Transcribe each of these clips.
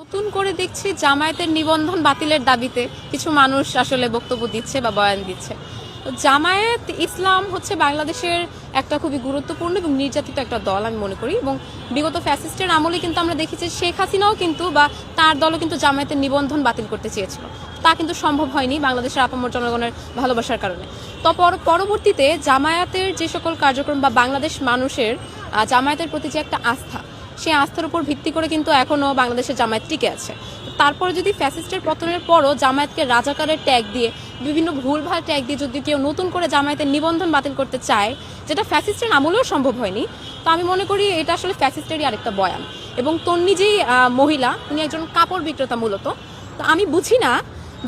নতুন করে দেখছি জামায়াতের নিবন্ধন বাতিলের দাবিতে কিছু মানুষ আসলে বক্তব্য দিচ্ছে বা বয়ান দিচ্ছে। তো জামায়াত ইসলাম হচ্ছে বাংলাদেশের একটা খুবই গুরুত্বপূর্ণ এবং নির্যাতিত একটা দল আমি মনে করি, এবং বিগত ফ্যাসিস্টের আমলে কিন্তু আমরা দেখেছি শেখ হাসিনাও কিন্তু বা তার দলও কিন্তু জামায়াতের নিবন্ধন বাতিল করতে চেয়েছিল, তা কিন্তু সম্ভব হয়নি বাংলাদেশের আপামর জনগণের ভালোবাসার কারণে। তো পরবর্তীতে জামায়াতের যে সকল কার্যক্রম বা বাংলাদেশ মানুষের জামায়াতের প্রতি যে একটা আস্থা, সেই আস্থার উপর ভিত্তি করে কিন্তু এখনও বাংলাদেশের জামায়াত টিকে আছে। তারপরে যদি ফ্যাসিস্টের পতনের পরও জামায়াতকে রাজাকারের ট্যাগ দিয়ে, বিভিন্ন ভুলভাল ট্যাগ দিয়ে যদি কেউ নতুন করে জামায়াতের নিবন্ধন বাতিল করতে চায়, যেটা ফ্যাসিস্টের আমলেও সম্ভব হয়নি, তো আমি মনে করি এটা আসলে ফ্যাসিস্টেরই আরেকটা বয়ান। এবং তন্নি যেই মহিলা, উনি একজন কাপড় বিক্রেতা মূলত। তো আমি বুঝি না,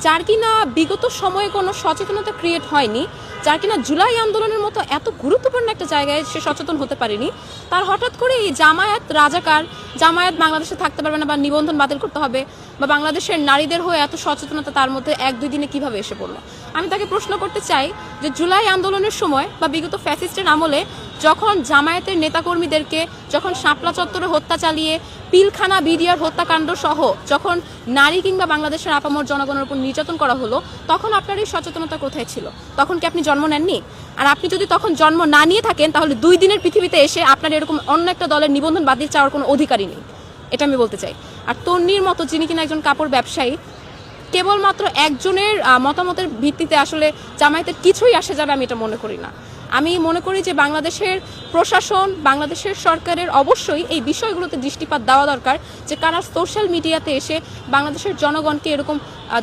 যার কিনা বিগত সময়ে কোনো সচেতনতা ক্রিয়েট হয়নি, যার কিনা জুলাই আন্দোলনের মতো এত গুরুত্বপূর্ণ একটা জায়গায় সে সচেতন হতে পারেনি, তার হঠাৎ করে এই জামায়াত রাজাকার, জামায়াত বাংলাদেশে থাকতে পারবে না বা নিবন্ধন বাতিল করতে হবে, বা বাংলাদেশের নারীদের হয়ে এত সচেতনতা তার মধ্যে 1-2 দিনে কিভাবে এসে পড়লো। আমি তাকে প্রশ্ন করতে চাই যে জুলাই আন্দোলনের সময় বা বিগত ফ্যাসিস্টের আমলে যখন জামায়াতের নেতাকর্মীদেরকে যখন শাপলা চত্বরে হত্যা চালিয়ে পিলখানা বিডিআর হত্যাকাণ্ড সহ যখন নারী কিংবা বাংলাদেশের আপামর জনগণের উপর নির্যাতন করা হলো, তখন আপনার এই সচেতনতা কোথায় ছিল? তখন কি আপনি জন্ম নেননি? আর আপনি যদি তখন জন্ম না নিয়ে থাকেন, তাহলে 2 দিনের পৃথিবীতে এসে আপনার এরকম অন্য একটা দলের নিবন্ধন বাতিল চাওয়ার কোনো অধিকারই নেই, এটা আমি বলতে চাই। আর তন্নির মতো, যিনি কিনা একজন কাপড় ব্যবসায়ী, কেবলমাত্র একজনের মতামতের ভিত্তিতে আসলে জামায়াতের কিছুই আসে যাবে আমি এটা মনে করি না। আমি মনে করি যে বাংলাদেশের প্রশাসন, বাংলাদেশের সরকারের অবশ্যই এই বিষয়গুলোতে দৃষ্টিপাত দেওয়া দরকার, যে কারা সোশ্যাল মিডিয়াতে এসে বাংলাদেশের জনগণকে এরকম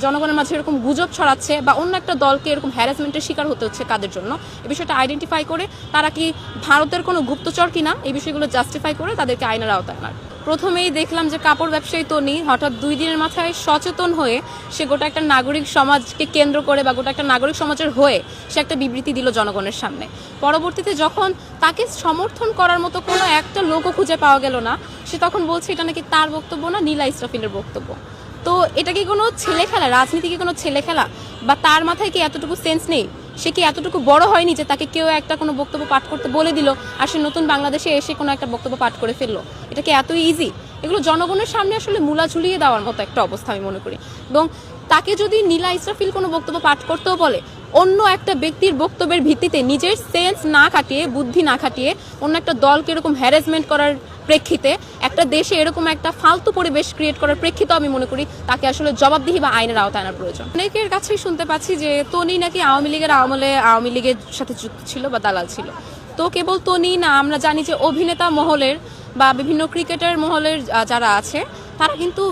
জনগণের মাঝে এরকম গুজব ছড়াচ্ছে বা অন্য একটা দলকে এরকম হ্যারাসমেন্টের শিকার হতে হচ্ছে কাদের জন্য, এই বিষয়টা আইডেন্টিফাই করে তারা কি ভারতের কোনো গুপ্তচর কিনা, এই বিষয়গুলো জাস্টিফাই করে তাদেরকে আইনের আওতায় আনার। প্রথমেই দেখলাম যে কাপড় ব্যবসায়ী তনি হঠাৎ 2 দিনের মাথায় সচেতন হয়ে সে গোটা একটা নাগরিক সমাজকে কেন্দ্র করে বা গোটা একটা নাগরিক সমাজের হয়ে সে একটা বিবৃতি দিল জনগণের সামনে। পরবর্তীতে যখন তাকে সমর্থন করার মতো কোনো একটা লোকও খুঁজে পাওয়া গেল না, সে তখন বলছে এটা নাকি তার বক্তব্য না, নীলা ইসরাফিলের বক্তব্য। তো এটা কি কোনো ছেলে খেলা? রাজনীতি কি কোনো ছেলে খেলা? বা তার মাথায় কি এতটুকু সেন্স নেই? সে কি এতটুকু বড় হয়নি যে তাকে কেউ একটা কোনো বক্তব্য পাঠ করতে বলে দিল আর সে নতুন বাংলাদেশে এসে কোনো একটা বক্তব্য পাঠ করে ফেললো? এটা কি এতই ইজি? এগুলো জনগণের সামনে আসলে মূলা ঝুলিয়ে দেওয়ার মতো একটা অবস্থা আমি মনে করি। এবং তাকে যদি নীলা ইসরাফিল কোনো বক্তব্য পাঠ করতেও বলে, অন্য একটা ব্যক্তির বক্তব্যের ভিত্তিতে নিজের সেন্স না খাটিয়ে, বুদ্ধি না খাটিয়ে, অন্য একটা দলকে এরকম হ্যারাসমেন্ট করার প্রেক্ষিতে, একটা দেশে এরকম একটা ফালতু পরিবেশ ক্রিয়েট করার প্রেক্ষিতে আমি মনে করি তাকে আসলে জবাবদিহি বা আইনের আওতায় আনার প্রয়োজন। অনেকের কাছেই শুনতে পাচ্ছি যে তনি নাকি আওয়ামী লীগের আমলে আওয়ামী লীগের সাথে যুক্ত ছিল বা দালাল ছিল। তো কেবল তনি না, আমরা জানি যে অভিনেতা মহলের বা বিভিন্ন ক্রিকেটার মহলের যারা আছে, তারা কিন্তু